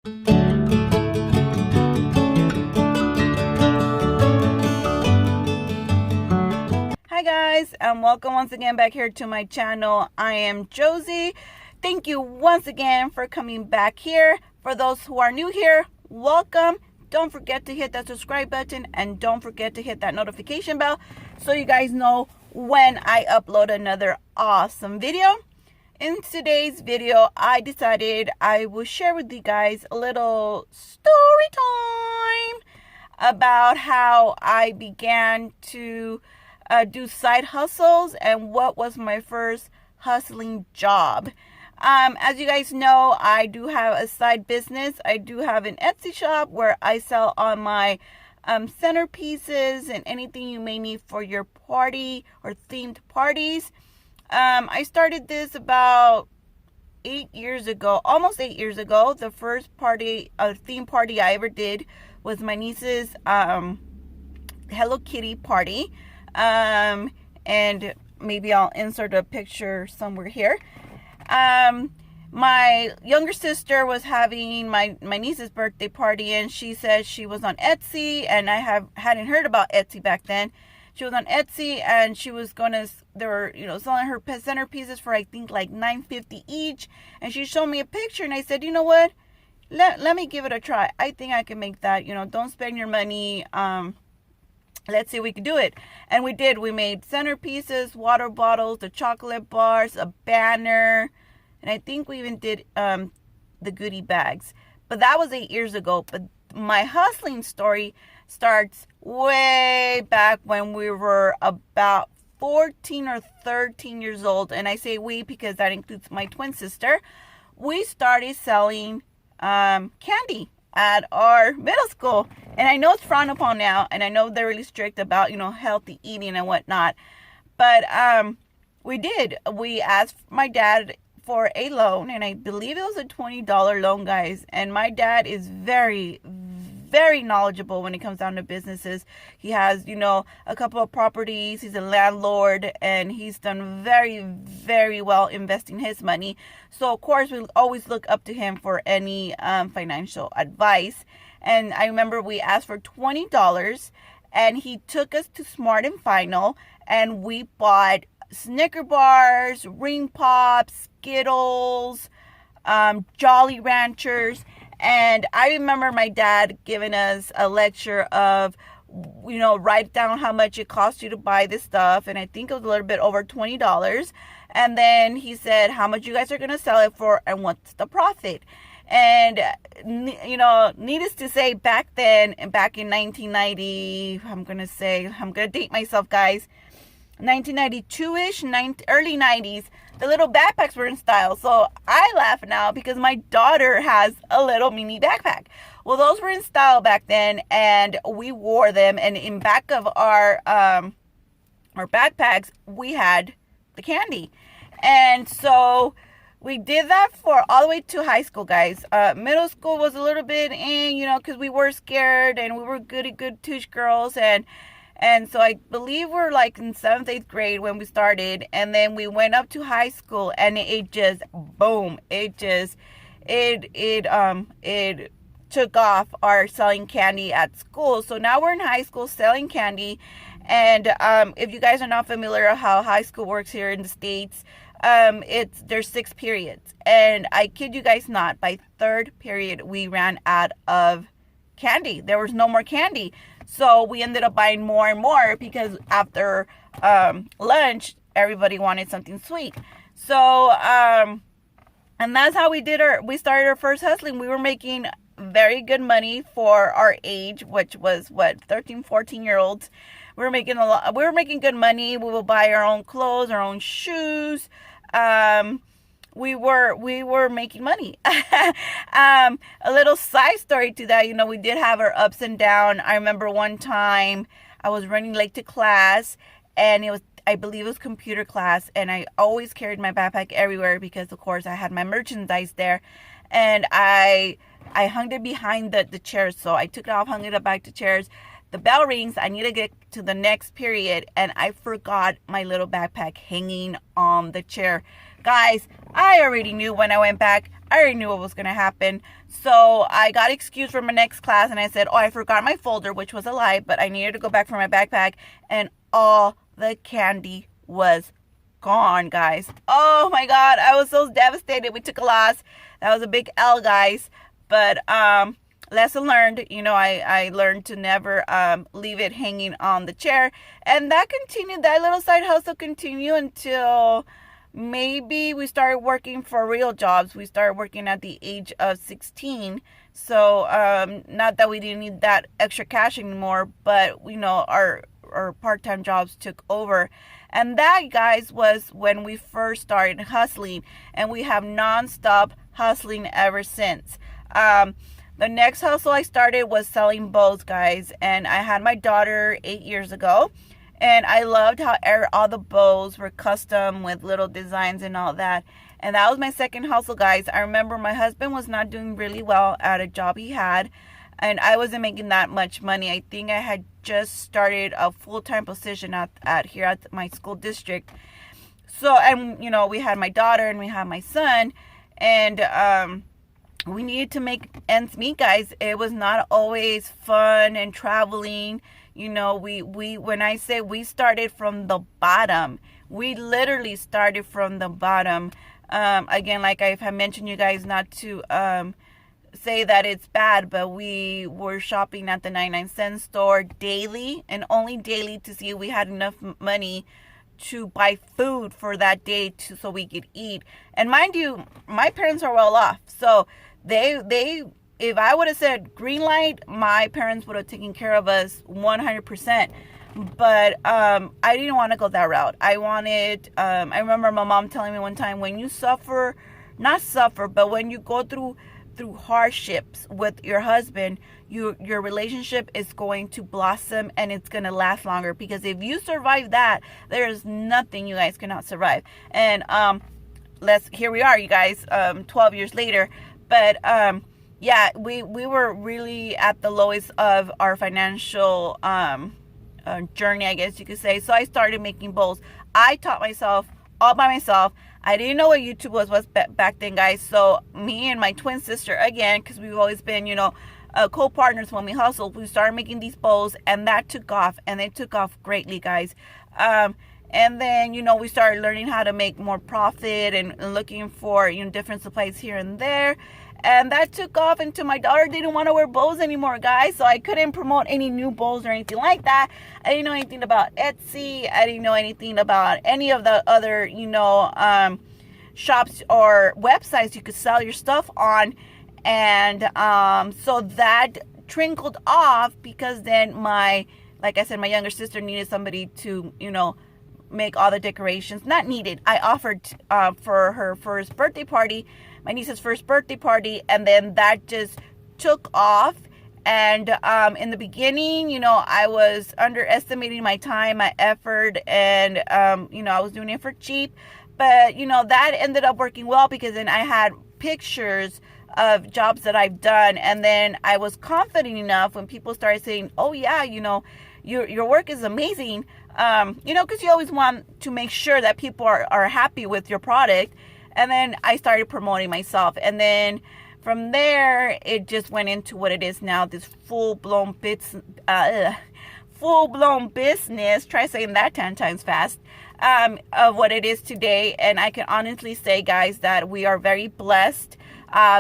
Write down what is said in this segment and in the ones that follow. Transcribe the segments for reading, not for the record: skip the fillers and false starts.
Hi guys, and welcome once again back here to my channel. I am Josie. Thank you once again for coming back here. For those who are new here, welcome. Don't forget to hit that subscribe button and don't forget to hit that notification bell so you guys know when I upload another awesome video. In today's video, I decided I will share with you guys a little story time about how I began to do side hustles and what was my first hustling job. As you guys know, I do have a side business. I do have an Etsy shop where I sell on my centerpieces and anything you may need for your party or themed parties. I started this about 8 years ago, almost 8 years ago. The first party, theme party I ever did was my niece's Hello Kitty party. And maybe I'll insert a picture somewhere here. My younger sister was having my niece's birthday party, and she said she was on Etsy, and I hadn't heard about Etsy back then. She was on Etsy, and she was they were, selling her centerpieces for I think like $9.50 each. And she showed me a picture, and I said, you know what? Let me give it a try. I think I can make that. Don't spend your money. Let's see if we can do it. And we did. We made centerpieces, water bottles, the chocolate bars, a banner, and I think we even did the goodie bags. But that was 8 years ago. But my hustling story starts way back when we were about 14 or 13 years old. And I say we because that includes my twin sister. We started selling candy at our middle school. And I know it's frowned upon now, and I know they're really strict about, healthy eating and whatnot. But we did. We asked my dad for a loan, and I believe it was a $20 loan, guys. And my dad is very, very knowledgeable when it comes down to businesses. He has, a couple of properties. He's a landlord, and he's done very, very well investing his money. So, of course, we always look up to him for any financial advice. And I remember we asked for $20, and he took us to Smart and Final, and we bought Snicker bars, Ring Pops, Skittles, Jolly Ranchers. And I remember my dad giving us a lecture of, write down how much it cost you to buy this stuff. And I think it was a little bit over $20. And then he said, how much you guys are going to sell it for and what's the profit? And, needless to say, back then, back in 1990, I'm going to date myself, guys, 1992-ish, early 90s, the little backpacks were in style. So I laugh now because my daughter has a little mini backpack. Well, those were in style back then, and we wore them. And in back of our backpacks, we had the candy. And so we did that for all the way to high school, guys. Middle school was a little bit because we were scared and we were good tush girls. And so I believe we're like in 7th, 8th grade when we started. And then we went up to high school, and it just, boom, it took off, our selling candy at school. So now we're in high school selling candy. And if you guys are not familiar how high school works here in the States, there's 6 periods. And I kid you guys not, by 3rd period, we ran out of candy. There was no more candy. So we ended up buying more and more because after lunch, everybody wanted something sweet. So, and that's how we started our first hustling. We were making very good money for our age, which was 13, 14-year-olds. We were making good money. We would buy our own clothes, our own shoes. We were making money. A little side story to that, we did have our ups and downs. I remember one time I was running late to class, and I believe it was computer class, and I always carried my backpack everywhere because, of course, I had my merchandise there, and I hung it behind the chairs. So I took it off, hung it up back to chairs. The bell rings. I need to get to the next period, and I forgot my little backpack hanging on the chair. Guys, I already knew when I went back. I already knew what was going to happen. So I got excused from my next class and I said, oh, I forgot my folder, which was a lie, but I needed to go back for my backpack. And all the candy was gone, guys. Oh my God. I was so devastated. We took a loss. That was a big L, guys. But, lesson learned, I learned to never leave it hanging on the chair. And that little side hustle continued until maybe we started working for real jobs. We started working at the age of 16. So not that we didn't need that extra cash anymore, but our part-time jobs took over. And that, guys, was when we first started hustling, and we have non-stop hustling ever since. The next hustle I started was selling bows, guys, and I had my daughter 8 years ago, and I loved how all the bows were custom with little designs and all that. And that was my second hustle, guys. I remember my husband was not doing really well at a job he had, and I wasn't making that much money. I think I had just started a full-time position here at my school district. So, and we had my daughter and we had my son, and we needed to make ends meet, guys. It was not always fun and traveling. When I say we started from the bottom, we literally started from the bottom. Again, like I have mentioned, you guys, not to say that it's bad, but we were shopping at the 99-cent store daily, and only daily, to see if we had enough money to buy food for that day so we could eat. And mind you, my parents are well off, so they if I would have said green light, my parents would have taken care of us 100%. But I didn't want to go that route. I remember my mom telling me one time, when you not suffer, but when you go through hardships with your husband, your relationship is going to blossom and it's going to last longer. Because if you survive that, there is nothing you guys cannot survive. And here we are, you guys, 12 years later. But yeah, we were really at the lowest of our financial journey, I guess you could say. So I started making bowls. I taught myself all by myself. I didn't know what YouTube was back then, guys. So me and my twin sister, again, because we've always been, co-partners when we hustled, we started making these bowls, and that took off, and they took off greatly, guys. And then, we started learning how to make more profit and looking for, different supplies here and there. And that took off until my daughter didn't want to wear bows anymore, guys. So I couldn't promote any new bows or anything like that. I didn't know anything about Etsy. I didn't know anything about any of the other, shops or websites you could sell your stuff on. And so that trickled off, because then like I said, my younger sister needed somebody to, make all the decorations. Not needed. I offered for her first birthday party, my niece's first birthday party, and then that just took off. And in the beginning, I was underestimating my time, my effort, and I was doing it for cheap. But that ended up working well, because then I had pictures of jobs that I've done, and then I was confident enough when people started saying, oh yeah, your work is amazing, because you always want to make sure that people are happy with your product. And then I started promoting myself. And then from there, it just went into what it is now, this full-blown business. Try saying that 10 times fast. Of what it is today. And I can honestly say, guys, that we are very blessed.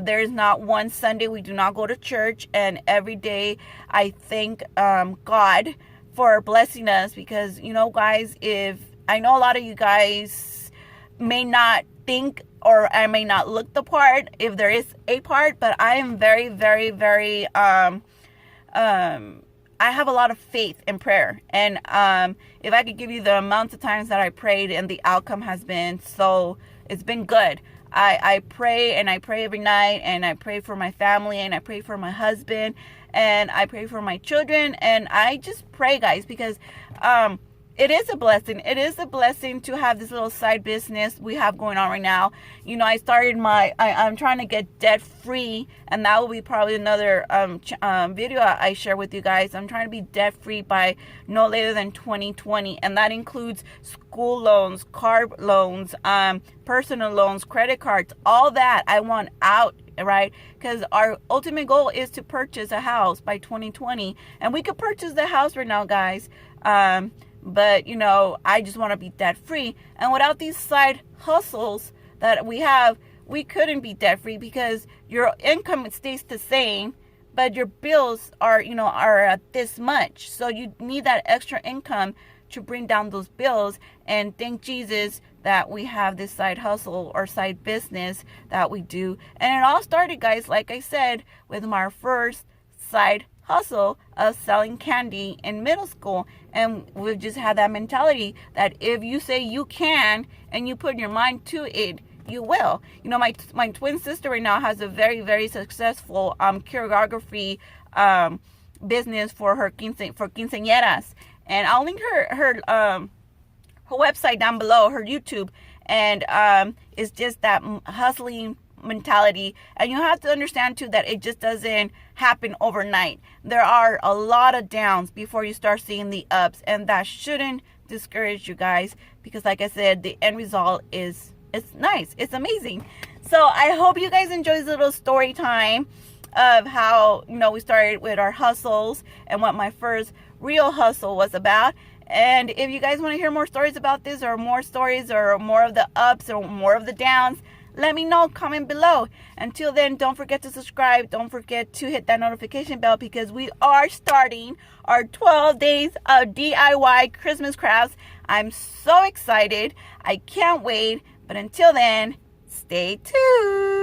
There is not one Sunday we do not go to church. And every day I thank God for blessing us. Because, guys, if I know a lot of you guys may not think, or I may not look the part, if there is a part, but I am very, very, very, I have a lot of faith in prayer. And if I could give you the amounts of times that I prayed and the outcome has been it's been good. I pray, and I pray every night, and I pray for my family, and I pray for my husband, and I pray for my children, and I just pray, guys, because it is a blessing. It is a blessing to have this little side business we have going on right now. You know, I started I'm trying to get debt free, and that will be probably another video I share with you guys. I'm trying to be debt free by no later than 2020, and that includes school loans, car loans, personal loans, credit cards, all that I want out, right? Because our ultimate goal is to purchase a house by 2020, and we could purchase the house right now, guys. But, you know, I just want to be debt free. And without these side hustles that we have, we couldn't be debt free, because your income stays the same, but your bills are, you know, are at this much. So you need that extra income to bring down those bills. And thank Jesus that we have this side hustle or side business that we do. And it all started, guys, like I said, with my first side hustle of selling candy in middle school. And we've just had that mentality that if you say you can and you put your mind to it, you will. You know, my twin sister right now has a very, very successful choreography business for her quinceañeras, and I'll link her website down below, her YouTube. And it's just that hustling mentality. And you have to understand too that it just doesn't happen overnight. There are a lot of downs before you start seeing the ups, and that shouldn't discourage you guys, because like I said, the end result is, it's nice, it's amazing. So I hope you guys enjoy this little story time of how, you know, we started with our hustles and what my first real hustle was about. And if you guys want to hear more stories about this, or more stories, or more of the ups or more of the downs, let me know, comment below. Until then, don't forget to subscribe. Don't forget to hit that notification bell, because we are starting our 12 days of DIY Christmas crafts. I'm so excited. I can't wait. But until then, stay tuned.